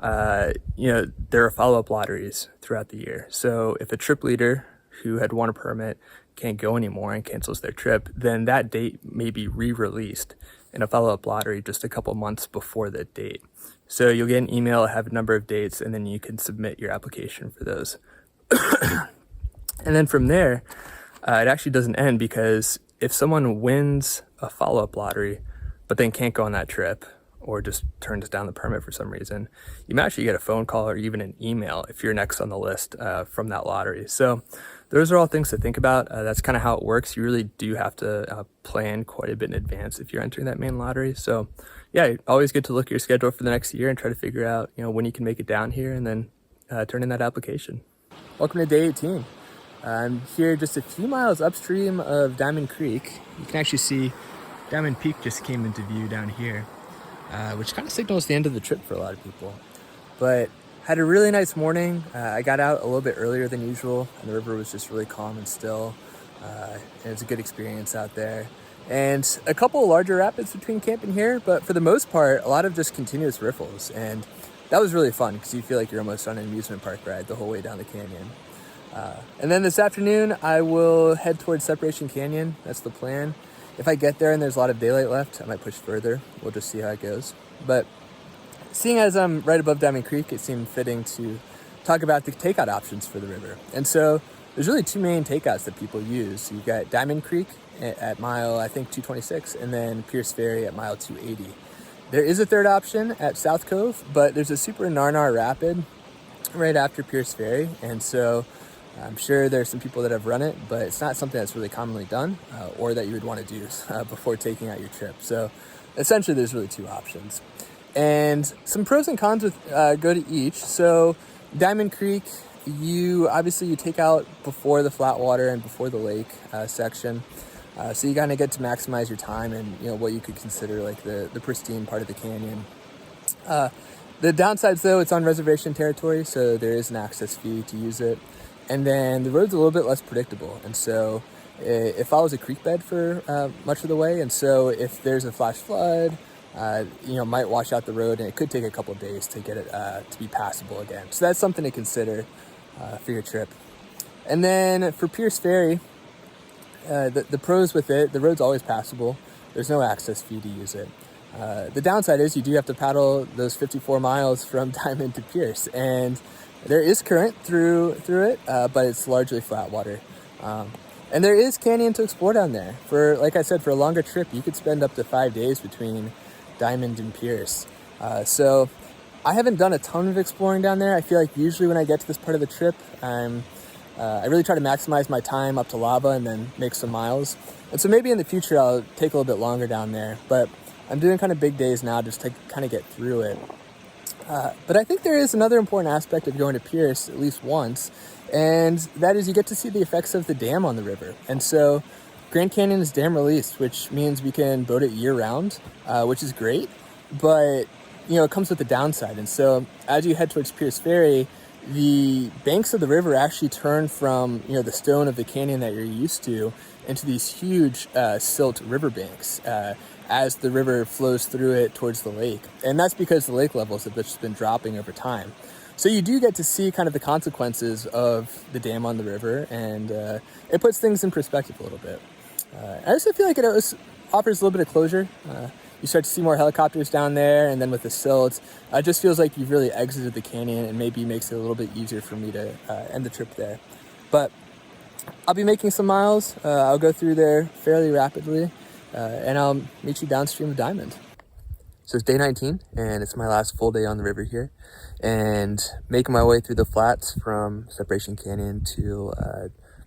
there are follow-up lotteries throughout the year. So if a trip leader who had won a permit can't go anymore and cancels their trip, then that date may be re-released in a follow-up lottery just a couple months before that date. So you'll get an email, have a number of dates, and then you can submit your application for those. And then from there, it actually doesn't end because if someone wins a follow-up lottery, but then can't go on that trip, or just turns down the permit for some reason, you might actually get a phone call or even an email if you're next on the list from that lottery. So those are all things to think about. That's kind of how it works. You really do have to plan quite a bit in advance if you're entering that main lottery. So yeah, always good to look at your schedule for the next year and try to figure out, when you can make it down here and then turn in that application. Welcome to day 18. I'm here just a few miles upstream of Diamond Creek. You can actually see Diamond Peak just came into view down here. Which kind of signals the end of the trip for a lot of people. But had a really nice morning. I got out a little bit earlier than usual, and the river was just really calm and still. And it's a good experience out there. And a couple of larger rapids between camping here, but for the most part, a lot of just continuous riffles. And that was really fun because you feel like you're almost on an amusement park ride the whole way down the canyon. And then this afternoon, I will head towards Separation Canyon. That's the plan. If I get there and there's a lot of daylight left, I might push further. We'll just see how it goes. But seeing as I'm right above Diamond Creek, it seemed fitting to talk about the takeout options for the river. And so there's really two main takeouts that people use. You've got Diamond Creek at mile, I think, 226, and then Pearce Ferry at mile 280. There is a third option at South Cove, but there's a super Narnar rapid right after Pearce Ferry, and so I'm sure there's some people that have run it, but it's not something that's really commonly done or that you would want to do before taking out your trip. So essentially there's really two options. And some pros and cons with go to each. So Diamond Creek, you take out before the flat water and before the lake section. So you kind of get to maximize your time and what you could consider like the pristine part of the canyon. The downsides though, it's on reservation territory, so there is an access fee to use it. And then the road's a little bit less predictable, and so it follows a creek bed for much of the way. And so if there's a flash flood, it might wash out the road, and it could take a couple of days to get it to be passable again. So that's something to consider for your trip. And then for Pearce Ferry, the pros with it, the road's always passable. There's no access fee to use it. The downside is you do have to paddle those 54 miles from Diamond to Pearce, and there is current through it, but it's largely flat water. And there is canyon to explore down there. Like I said, for a longer trip, you could spend up to 5 days between Diamond and Pearce. So I haven't done a ton of exploring down there. I feel like usually when I get to this part of the trip, I really try to maximize my time up to lava and then make some miles. And so maybe in the future, I'll take a little bit longer down there, but I'm doing kind of big days now just to kind of get through it. But I think there is another important aspect of going to Pearce at least once, and that is you get to see the effects of the dam on the river. And so Grand Canyon is dam released, which means we can boat it year round, which is great, but it comes with the downside. And so as you head towards Pearce Ferry, the banks of the river actually turn from the stone of the canyon that you're used to into these huge silt riverbanks as the river flows through it towards the lake. And that's because the lake levels have just been dropping over time. So you do get to see kind of the consequences of the dam on the river, and it puts things in perspective a little bit. I also feel like it offers a little bit of closure. You start to see more helicopters down there, and then with the silts, it just feels like you've really exited the canyon, and maybe makes it a little bit easier for me to end the trip there. But I'll be making some miles. I'll go through there fairly rapidly, and I'll meet you downstream of Diamond. So it's day 19, and it's my last full day on the river here, and making my way through the flats from Separation Canyon to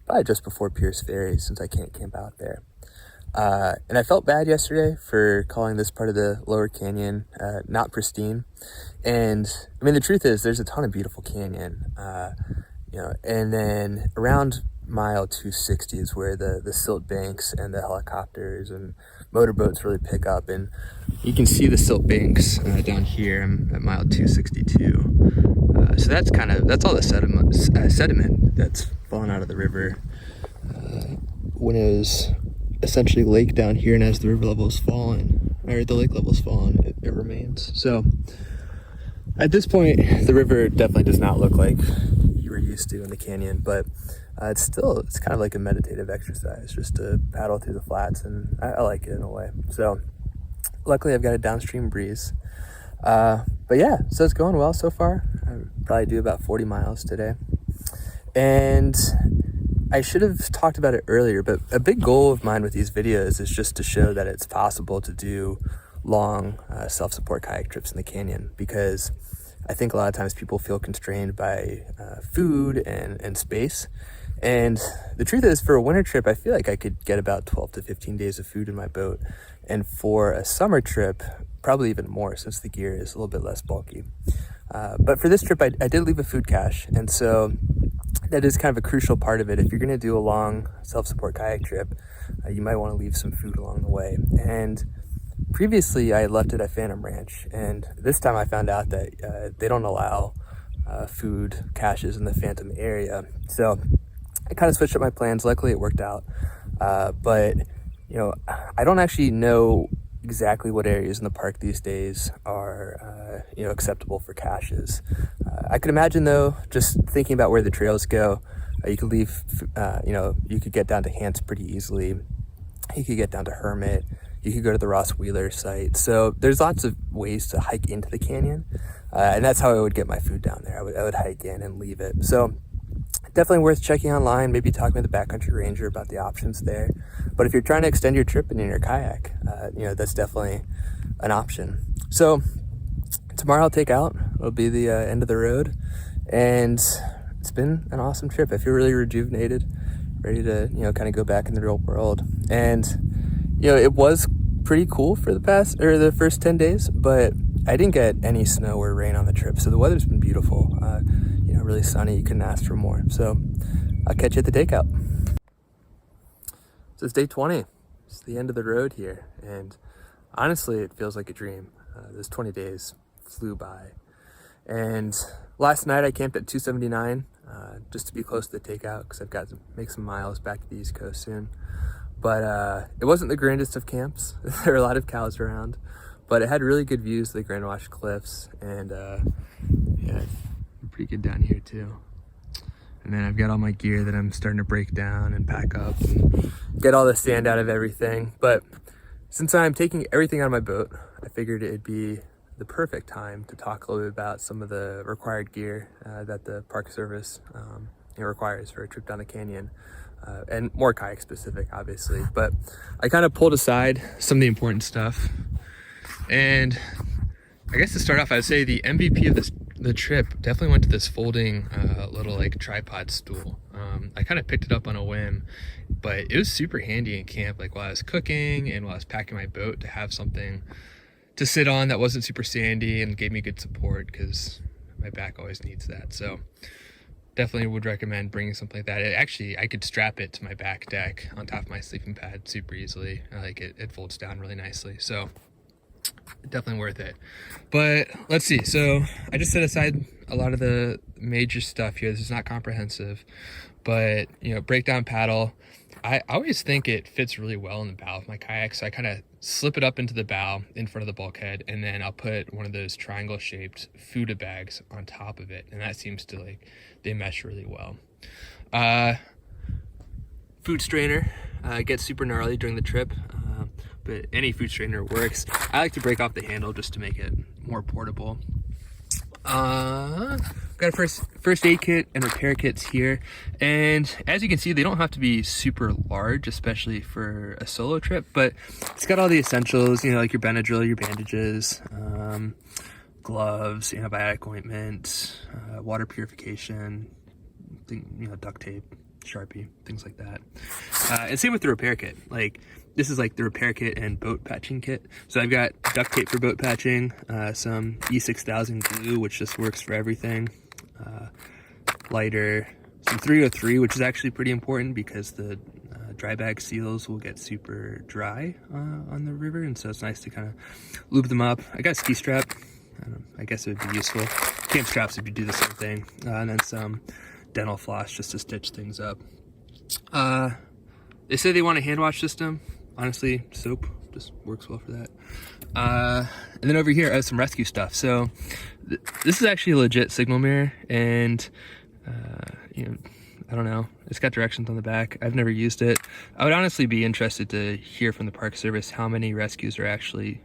probably just before Pearce Ferry, since I can't camp out there. And I felt bad yesterday for calling this part of the lower canyon not pristine. And I mean, the truth is there's a ton of beautiful canyon, and then around mile 260 is where the silt banks and the helicopters and motorboats really pick up. And you can see the silt banks down here. I'm at mile 262. So that's all the sediment that's fallen out of the river when it was essentially lake down here, and as the river level's fallen, or the lake level's fallen, it remains. So at this point, the river definitely does not look like you were used to in the canyon, but it's kind of like a meditative exercise just to paddle through the flats, and I like it in a way. So luckily I've got a downstream breeze. But yeah, so it's going well so far. I probably do about 40 miles today. And I should have talked about it earlier, but a big goal of mine with these videos is just to show that it's possible to do long self-support kayak trips in the canyon, because I think a lot of times people feel constrained by food and space. And the truth is, for a winter trip, I feel like I could get about 12 to 15 days of food in my boat. And for a summer trip, probably even more, since the gear is a little bit less bulky. But for this trip, I did leave a food cache. And so that is kind of a crucial part of it. If you're going to do a long self-support kayak trip, you might want to leave some food along the way. And previously, I had left it at Phantom Ranch. And this time I found out that they don't allow food caches in the Phantom area. So I kind of switched up my plans. Luckily, it worked out. But, I don't actually know exactly what areas in the park these days are, acceptable for caches. I could imagine, though, just thinking about where the trails go, you could leave, you could get down to Hance pretty easily. You could get down to Hermit. You could go to the Ross Wheeler site. So there's lots of ways to hike into the canyon. And that's how I would get my food down there. I would hike in and leave it. So definitely worth checking online, maybe talking with the backcountry ranger about the options there. But if you're trying to extend your trip in your kayak, that's definitely an option. So tomorrow I'll take out. It'll be the end of the road. And it's been an awesome trip. I feel really rejuvenated, ready to, kind of go back in the real world. And, it was pretty cool for the first 10 days, but I didn't get any snow or rain on the trip. So the weather's been beautiful, really sunny. You couldn't ask for more. So I'll catch you at the takeout. So it's day 20. It's the end of the road here. And honestly, it feels like a dream. Those 20 days flew by. And last night I camped at 279 just to be close to the takeout because I've got to make some miles back to the East Coast soon. But it wasn't the grandest of camps. There were a lot of cows around, but it had really good views of the Grand Wash Cliffs, and yeah, pretty good down here too. And then I've got all my gear that I'm starting to break down and pack up and get all the sand out of everything. But since I'm taking everything out of my boat, I figured it'd be the perfect time to talk a little bit about some of the required gear that the Park Service requires for a trip down the canyon. And more kayak specific, obviously. But I kind of pulled aside some of the important stuff. And I guess to start off, I'd say the MVP of the trip definitely went to this folding little like tripod stool. I kind of picked it up on a whim, but it was super handy in camp, like while I was cooking and while I was packing my boat, to have something to sit on that wasn't super sandy and gave me good support because my back always needs that. So definitely would recommend bringing something like that. I could strap it to my back deck on top of my sleeping pad super easily. Like it folds down really nicely. So definitely worth it. But let's see. So I just set aside a lot of the major stuff here. This is not comprehensive, but breakdown paddle. I always think it fits really well in the bow of my kayak. So I kind of slip it up into the bow in front of the bulkhead, and then I'll put one of those triangle shaped Fuda bags on top of it. And that seems to they mesh really well. Food strainer gets super gnarly during the trip, but any food strainer works. I like to break off the handle just to make it more portable. Got a first aid kit and repair kits here, and as you can see, they don't have to be super large, especially for a solo trip, but it's got all the essentials, like your Benadryl, your bandages, gloves, antibiotic ointment, water purification, duct tape, Sharpie, things like that. And same with the repair kit. This is like the repair kit and boat patching kit. So I've got duct tape for boat patching, some E6000 glue, which just works for everything, lighter, some 303, which is actually pretty important because the dry bag seals will get super dry on the river, and so it's nice to kind of lube them up. I got a ski strap. I guess it would be useful. Camp straps would do the same thing, and then some dental floss just to stitch things up. They say they want a hand wash system. Honestly, soap just works well for that. And then over here I have some rescue stuff. So this is actually a legit signal mirror, and I don't know, it's got directions on the back. I've never used it. I would honestly be interested to hear from the Park Service how many rescues are actually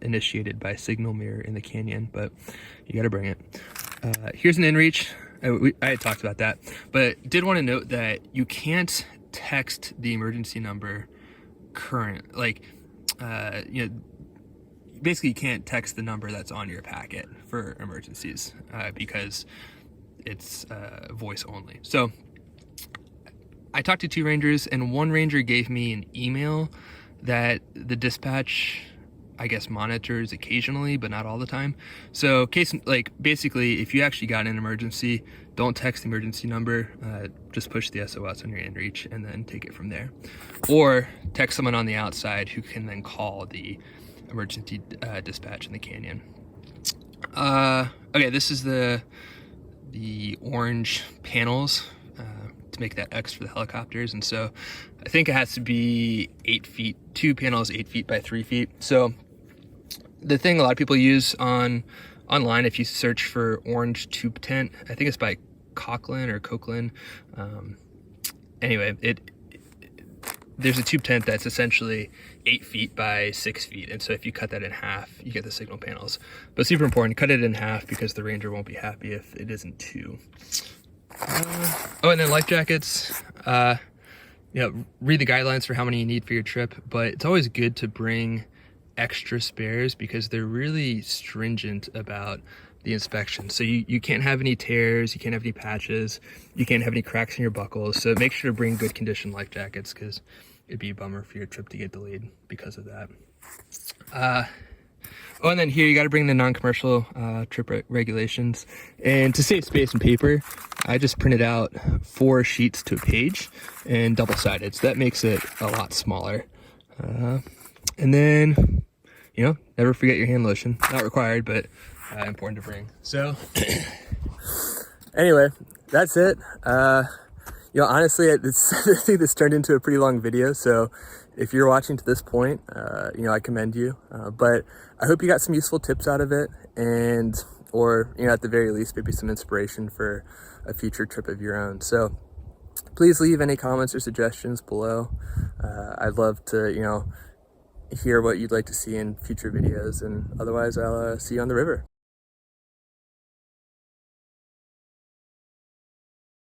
initiated by signal mirror in the canyon, but you gotta bring it. Here's an inReach. I had talked about that, but did want to note that you can't text the emergency number basically you can't text the number that's on your packet for emergencies because it's voice only. So I talked to 2 rangers, and one ranger gave me an email that the dispatch, I guess, monitors occasionally, but not all the time. So basically, if you actually got an emergency, don't text the emergency number, just push the SOS on your inReach and then take it from there. Or text someone on the outside who can then call the emergency dispatch in the canyon. Okay, this is the orange panels to make that X for the helicopters, and so I think it has to be 8 feet, 2 panels 8 feet by 3 feet. So the thing a lot of people use online, if you search for orange tube tent, I think it's by Cochran. Anyway, there's a tube tent that's essentially 8 feet by 6 feet, and so if you cut that in half, you get the signal panels. But super important, cut it in half because the ranger won't be happy if it isn't 2. And then life jackets. Read the guidelines for how many you need for your trip, but it's always good to bring extra spares because they're really stringent about the inspection. So you can't have any tears, you can't have any patches, you can't have any cracks in your buckles. So make sure to bring good condition life jackets, because it'd be a bummer for your trip to get delayed because of that. Oh, and then here you got to bring the non-commercial trip regulations. And to save space and paper, I just printed out 4 sheets to a page and double-sided. So that makes it a lot smaller. And then, you know, never forget your hand lotion. Not required, but important to bring. So anyway, that's it. You know, honestly, I think this turned into a pretty long video. So if you're watching to this point, you know, I commend you. But I hope you got some useful tips out of it, and or, you know, at the very least, maybe some inspiration for a future trip of your own. So please leave any comments or suggestions below. I'd love to, you know, hear what you'd like to see in future videos, and otherwise I'll see you on the river.